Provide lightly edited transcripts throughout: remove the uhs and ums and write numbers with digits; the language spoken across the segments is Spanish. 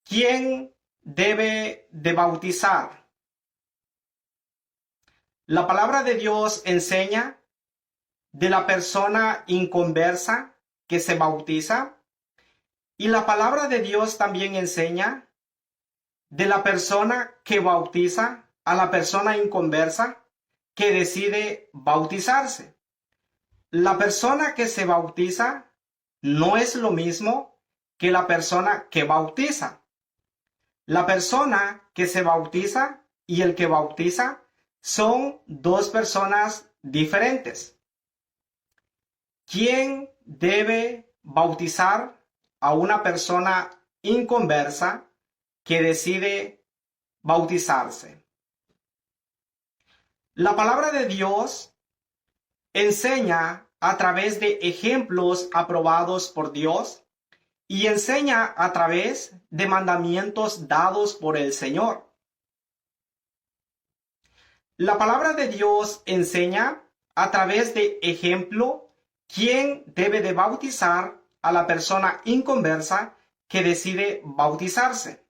¿Quién debe de bautizar? La palabra de Dios enseña de la persona inconversa que se bautiza, y la palabra de Dios también enseña de la persona que bautiza a la persona inconversa que decide bautizarse. La persona que se bautiza no es lo mismo que la persona que bautiza. La persona que se bautiza y el que bautiza son dos personas diferentes. ¿Quién debe bautizar a una persona inconversa que decide bautizarse? La palabra de Dios enseña a través de ejemplos aprobados por Dios y enseña a través de mandamientos dados por el Señor. La palabra de Dios enseña a través de ejemplo quién debe de bautizar a la persona inconversa que decide bautizarse.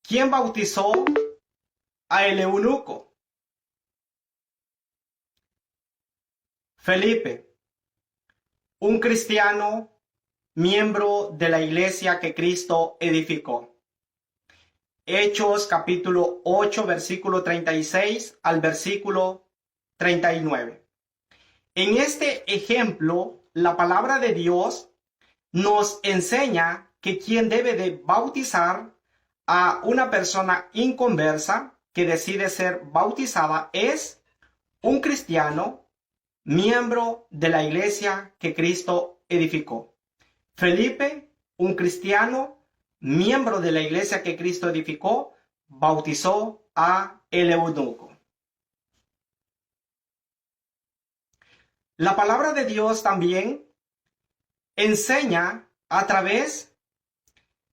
¿Quién bautizó a el eunuco? Felipe, un cristiano, miembro de la iglesia que Cristo edificó. Hechos capítulo 8, versículo 36 al versículo 39. En este ejemplo, la palabra de Dios nos enseña que quien debe de bautizar a una persona inconversa que decide ser bautizada es un cristiano, miembro de la iglesia que Cristo edificó. Felipe, un cristiano, miembro de la iglesia que Cristo edificó, bautizó a el eunuco. La palabra de Dios también enseña a través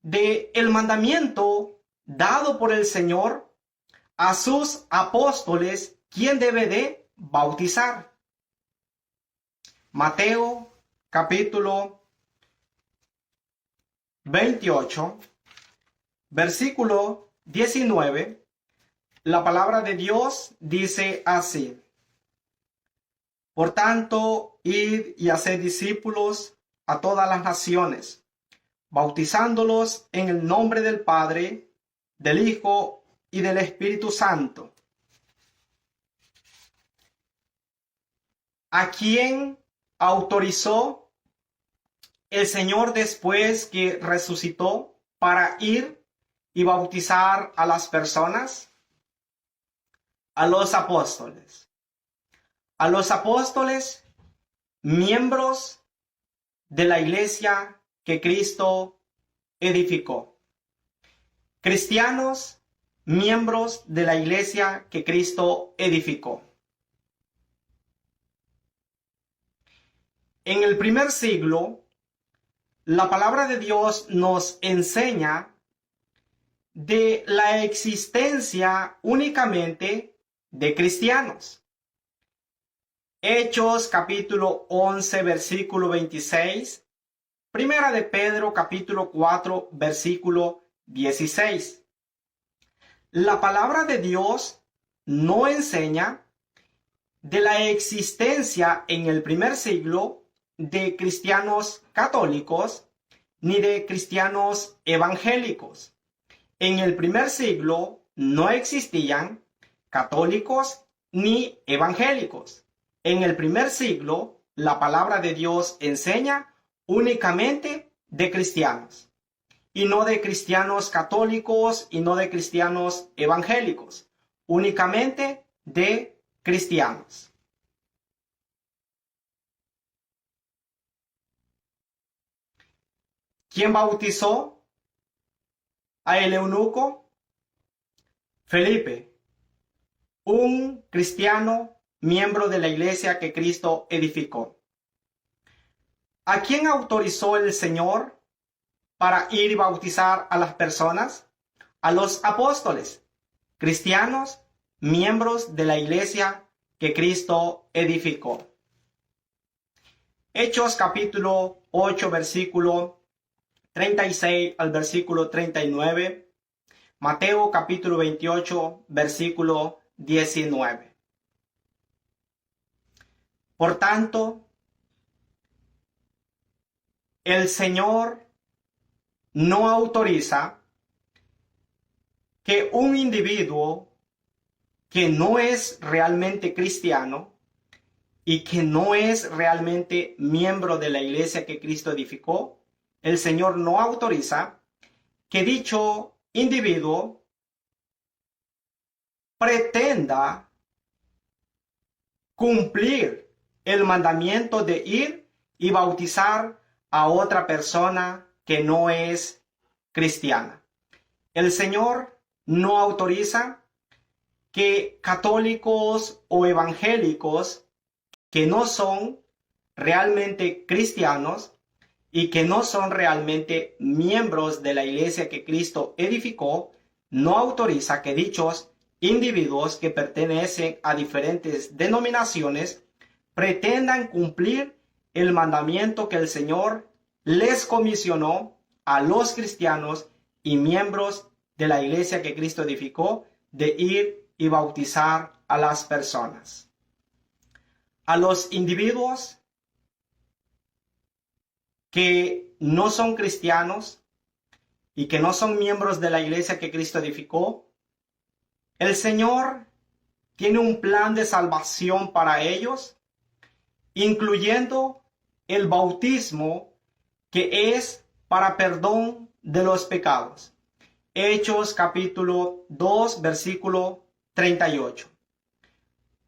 del mandamiento dado por el Señor a sus apóstoles quién debe de bautizar. Mateo capítulo 28, versículo 19, la palabra de Dios dice así: Por tanto, id y haced discípulos a todas las naciones, bautizándolos en el nombre del Padre, del Hijo y del Espíritu Santo. ¿A quién autorizó el Señor después que resucitó para ir y bautizar a las personas? A los apóstoles. A los apóstoles, miembros de la iglesia que Cristo edificó. Cristianos, miembros de la iglesia que Cristo edificó. En el primer siglo, la palabra de Dios nos enseña de la existencia únicamente de cristianos. Hechos capítulo 11 versículo 26, Primera de Pedro capítulo 4 versículo 16. La palabra de Dios no enseña de la existencia en el primer siglo de cristianos católicos ni de cristianos evangélicos. En el primer siglo no existían católicos ni evangélicos. En el primer siglo, la palabra de Dios enseña únicamente de cristianos, y no de cristianos católicos y no de cristianos evangélicos, únicamente de cristianos. ¿Quién bautizó a el eunuco? Felipe, un cristiano, miembro de la iglesia que Cristo edificó. ¿A quién autorizó el Señor para ir y bautizar a las personas? A los apóstoles, cristianos, miembros de la iglesia que Cristo edificó. Hechos capítulo 8, versículo 36 al versículo 39. Mateo capítulo 28, versículo 19. Por tanto, el Señor no autoriza que un individuo que no es realmente cristiano y que no es realmente miembro de la iglesia que Cristo edificó, el Señor no autoriza que dicho individuo pretenda cumplir el mandamiento de ir y bautizar a otra persona que no es cristiana. El Señor no autoriza que católicos o evangélicos que no son realmente cristianos y que no son realmente miembros de la iglesia que Cristo edificó, no autoriza que dichos individuos que pertenecen a diferentes denominaciones pretendan cumplir el mandamiento que el Señor les comisionó a los cristianos y miembros de la iglesia que Cristo edificó de ir y bautizar a las personas. A los individuos que no son cristianos y que no son miembros de la iglesia que Cristo edificó, el Señor tiene un plan de salvación para ellos, incluyendo el bautismo que es para perdón de los pecados. Hechos capítulo 2, versículo 38.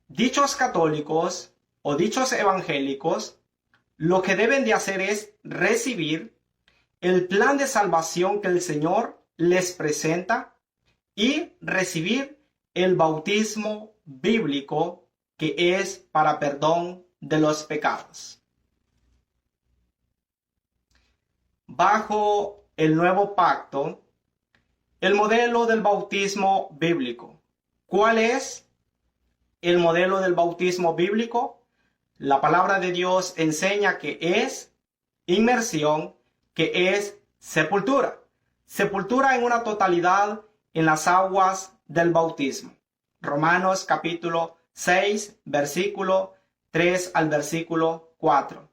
Dichos católicos o dichos evangélicos lo que deben de hacer es recibir el plan de salvación que el Señor les presenta y recibir el bautismo bíblico que es para perdón de los pecados. Bajo el nuevo pacto, el modelo del bautismo bíblico. ¿Cuál es el modelo del bautismo bíblico? La palabra de Dios enseña que es inmersión, que es sepultura. Sepultura en una totalidad en las aguas del bautismo. Romanos capítulo 6, versículo 3 al versículo 4.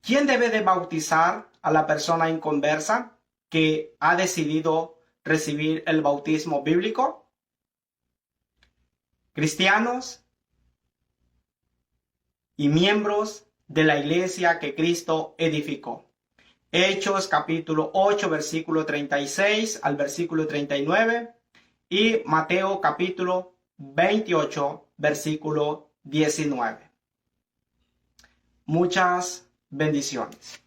¿Quién debe de bautizar a la persona inconversa que ha decidido recibir el bautismo bíblico? Cristianos y miembros de la iglesia que Cristo edificó. Hechos capítulo 8, versículo 36 al versículo 39 y Mateo capítulo 28, versículo 19. Muchas bendiciones.